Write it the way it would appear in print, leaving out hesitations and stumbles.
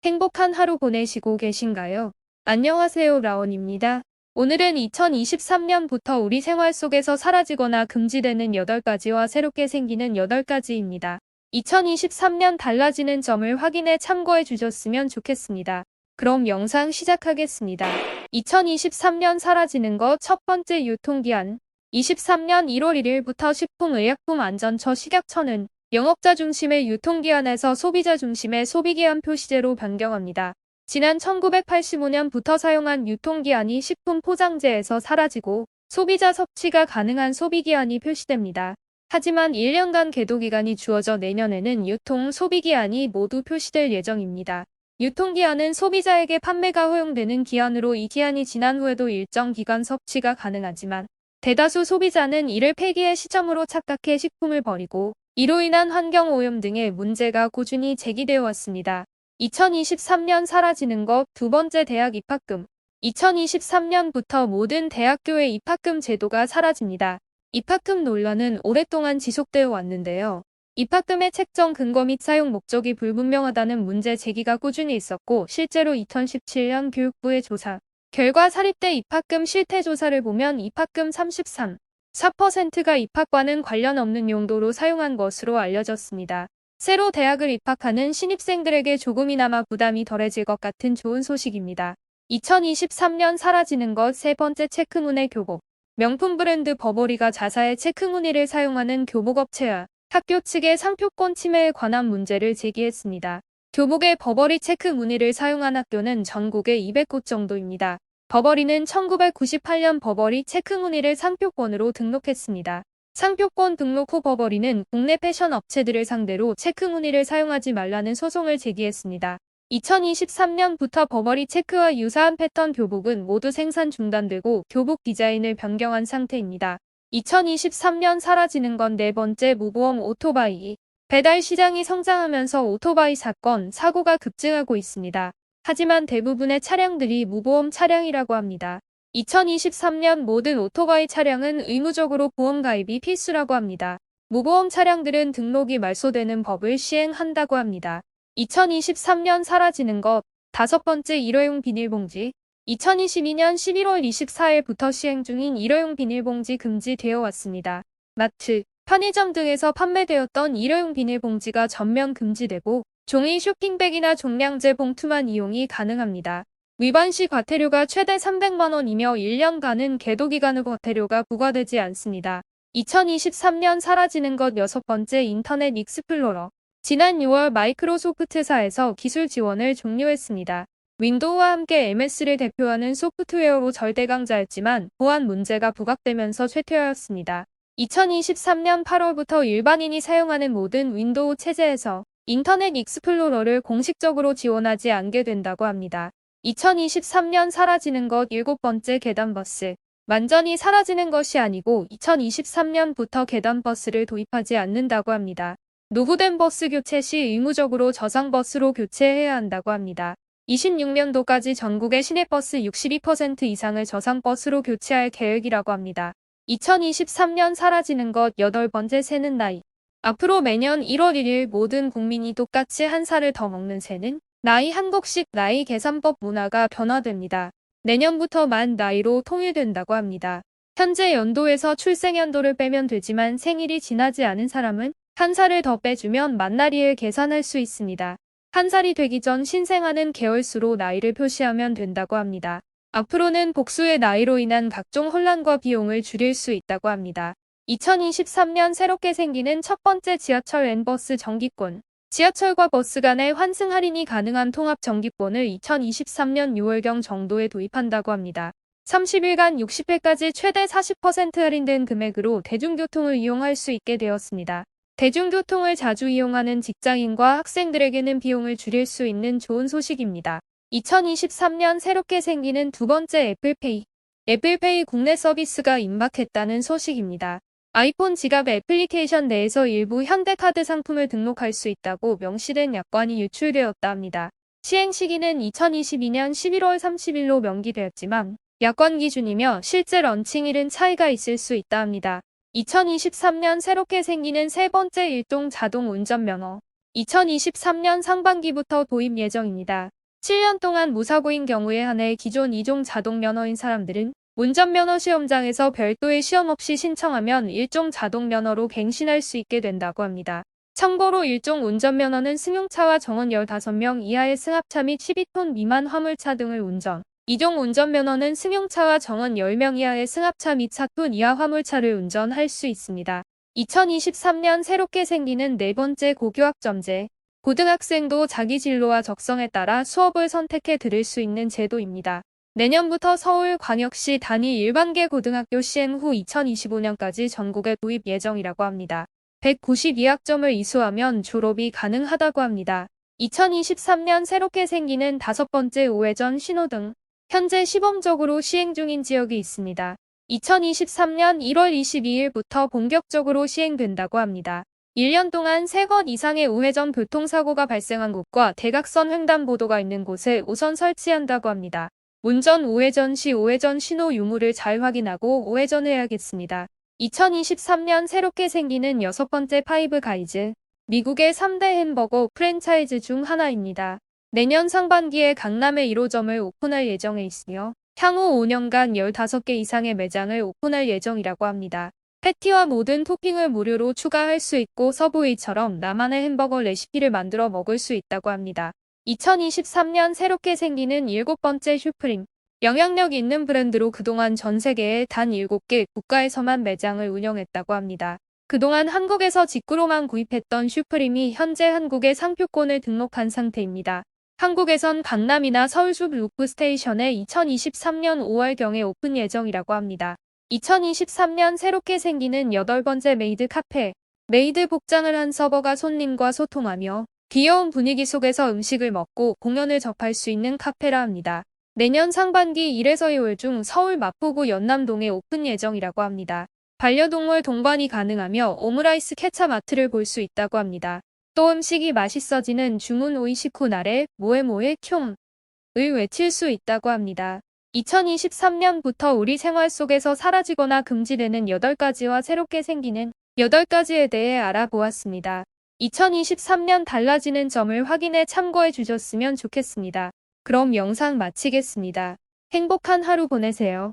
행복한 하루 보내시고 계신가요? 안녕하세요, 라온입니다. 오늘은 2023년부터 우리 생활 속에서 사라지거나 금지되는 8가지와 새롭게 생기는 8가지입니다. 2023년 달라지는 점을 확인해 참고해 주셨으면 좋겠습니다. 그럼 영상 시작하겠습니다. 2023년 사라지는 것 첫 번째 유통기한. 23년 1월 1일부터 식품의약품안전처 식약처는 영업자 중심의 유통기한에서 소비자 중심의 소비기한 표시제로 변경합니다. 지난 1985년부터 사용한 유통기한이 식품 포장재에서 사라지고 소비자 섭취가 가능한 소비기한이 표시됩니다. 하지만 1년간 계도기간이 주어져 내년에는 유통, 소비기한이 모두 표시될 예정입니다. 유통기한은 소비자에게 판매가 허용되는 기한으로 이 기한이 지난 후에도 일정 기간 섭취가 가능하지만 대다수 소비자는 이를 폐기의 시점으로 착각해 식품을 버리고 이로 인한 환경오염 등의 문제가 꾸준히 제기되어 왔습니다. 2023년 사라지는 것 두 번째 대학 입학금. 2023년부터 모든 대학교의 입학금 제도가 사라집니다. 입학금 논란은 오랫동안 지속되어 왔는데요. 입학금의 책정 근거 및 사용 목적이 불분명하다는 문제 제기가 꾸준히 있었고 실제로 2017년 교육부의 조사 결과 사립대 입학금 실태 조사를 보면 입학금 33.4%가 입학과는 관련 없는 용도로 사용한 것으로 알려졌습니다. 새로 대학을 입학하는 신입생들에게 조금이나마 부담이 덜해질 것 같은 좋은 소식입니다. 2023년 사라지는 것 세 번째 체크무늬 교복. 명품 브랜드 버버리가 자사의 체크무늬를 사용하는 교복업체와 학교 측의 상표권 침해에 관한 문제를 제기했습니다. 교복에 버버리 체크 무늬를 사용한 학교는 전국에 200곳 정도입니다. 버버리는 1998년 버버리 체크 무늬를 상표권으로 등록했습니다. 상표권 등록 후 버버리는 국내 패션 업체들을 상대로 체크 무늬를 사용하지 말라는 소송을 제기했습니다. 2023년부터 버버리 체크와 유사한 패턴 교복은 모두 생산 중단되고 교복 디자인을 변경한 상태입니다. 2023년 사라지는 건 네 번째 무보험 오토바이. 배달 시장이 성장하면서 오토바이 사건, 사고가 급증하고 있습니다. 하지만 대부분의 차량들이 무보험 차량이라고 합니다. 2023년 모든 오토바이 차량은 의무적으로 보험 가입이 필수라고 합니다. 무보험 차량들은 등록이 말소되는 법을 시행한다고 합니다. 2023년 사라지는 것 다섯 번째 일회용 비닐봉지. 2022년 11월 24일부터 시행 중인 일회용 비닐봉지 금지되어 왔습니다. 마트, 편의점 등에서 판매되었던 일회용 비닐봉지가 전면 금지되고 종이 쇼핑백이나 종량제 봉투만 이용이 가능합니다. 위반 시 과태료가 최대 300만 원이며 1년간은 계도기간 후 과태료가 부과되지 않습니다. 2023년 사라지는 것 여섯 번째 인터넷 익스플로러. 지난 6월 마이크로소프트사에서 기술 지원을 종료했습니다. 윈도우와 함께 MS를 대표하는 소프트웨어로 절대 강자였지만 보안 문제가 부각되면서 쇠퇴하였습니다. 2023년 8월부터 일반인이 사용하는 모든 윈도우 체제에서 인터넷 익스플로러를 공식적으로 지원하지 않게 된다고 합니다. 2023년 사라지는 것 일곱 번째 계단버스. 완전히 사라지는 것이 아니고 2023년부터 계단버스를 도입하지 않는다고 합니다. 노후된 버스 교체 시 의무적으로 저상버스로 교체해야 한다고 합니다. 26년도까지 전국의 시내버스 62% 이상을 저상버스로 교체할 계획이라고 합니다. 2023년 사라지는 것 여덟 번째 새는 나이. 앞으로 매년 1월 1일 모든 국민이 똑같이 한 살을 더 먹는 새는 나이 한국식 나이 계산법 문화가 변화됩니다. 내년부터 만 나이로 통일된다고 합니다. 현재 연도에서 출생연도를 빼면 되지만 생일이 지나지 않은 사람은 한 살을 더 빼주면 만 나이를 계산할 수 있습니다. 한 살이 되기 전 신생아는 개월수로 나이를 표시하면 된다고 합니다. 앞으로는 복수의 나이로 인한 각종 혼란과 비용을 줄일 수 있다고 합니다. 2023년 새롭게 생기는 첫 번째 지하철 N버스 정기권. 지하철과 버스 간의 환승 할인이 가능한 통합 정기권을 2023년 6월경 정도에 도입한다고 합니다. 30일간 60회까지 최대 40% 할인된 금액으로 대중교통을 이용할 수 있게 되었습니다. 대중교통을 자주 이용하는 직장인과 학생들에게는 비용을 줄일 수 있는 좋은 소식입니다. 2023년 새롭게 생기는 두 번째 애플페이. 애플페이 국내 서비스가 임박했다는 소식입니다. 아이폰 지갑 애플리케이션 내에서 일부 현대카드 상품을 등록할 수 있다고 명시된 약관이 유출되었다 합니다. 시행 시기는 2022년 11월 30일로 명기되었지만 약관 기준이며 실제 런칭일은 차이가 있을 수 있다 합니다. 2023년 새롭게 생기는 세 번째 일동 자동 운전면허. 2023년 상반기부터 도입 예정입니다. 7년 동안 무사고인 경우에 한해 기존 2종 자동면허인 사람들은 운전면허 시험장에서 별도의 시험 없이 신청하면 1종 자동면허로 갱신할 수 있게 된다고 합니다. 참고로 1종 운전면허는 승용차와 정원 15명 이하의 승합차 및 12톤 미만 화물차 등을 운전, 2종 운전면허는 승용차와 정원 10명 이하의 승합차 및 4톤 이하 화물차를 운전할 수 있습니다. 2023년 새롭게 생기는 네 번째 고교학점제. 고등학생도 자기 진로와 적성에 따라 수업을 선택해 들을 수 있는 제도입니다. 내년부터 서울광역시 단위 일반계 고등학교 시행 후 2025년까지 전국에 도입 예정이라고 합니다. 192학점을 이수하면 졸업이 가능하다고 합니다. 2023년 새롭게 생기는 다섯 번째 우회전 신호등. 현재 시범적으로 시행 중인 지역이 있습니다. 2023년 1월 22일부터 본격적으로 시행된다고 합니다. 1년 동안 3건 이상의 우회전 교통사고가 발생한 곳과 대각선 횡단보도가 있는 곳에 우선 설치한다고 합니다. 운전 우회전 시 우회전 신호 유무를 잘 확인하고 우회전해야겠습니다. 2023년 새롭게 생기는 여섯 번째 파이브 가이즈. 미국의 3대 햄버거 프랜차이즈 중 하나입니다. 내년 상반기에 강남에 1호점을 오픈할 예정에 있으며 향후 5년간 15개 이상의 매장을 오픈할 예정이라고 합니다. 패티와 모든 토핑을 무료로 추가할 수 있고 서브웨이처럼 나만의 햄버거 레시피를 만들어 먹을 수 있다고 합니다. 2023년 새롭게 생기는 7번째 슈프림. 영향력 있는 브랜드로 그동안 전 세계의 단 7개 국가에서만 매장을 운영했다고 합니다. 그동안 한국에서 직구로만 구입했던 슈프림이 현재 한국에 상표권을 등록한 상태입니다. 한국에선 강남이나 서울숲 루프스테이션에 2023년 5월경에 오픈 예정이라고 합니다. 2023년 새롭게 생기는 8번째 메이드 카페. 메이드 복장을 한 서버가 손님과 소통하며 귀여운 분위기 속에서 음식을 먹고 공연을 접할 수 있는 카페라 합니다. 내년 상반기 1에서 2월 중 서울 마포구 연남동에 오픈 예정이라고 합니다. 반려동물 동반이 가능하며 오므라이스 케찹 아트를 볼 수 있다고 합니다. 또 음식이 맛있어지는 주문 오이시쿠 나레 모에모에 켬을 외칠 수 있다고 합니다. 2023년부터 우리 생활 속에서 사라지거나 금지되는 8가지와 새롭게 생기는 8가지에 대해 알아보았습니다. 2023년 달라지는 점을 확인해 참고해 주셨으면 좋겠습니다. 그럼 영상 마치겠습니다. 행복한 하루 보내세요.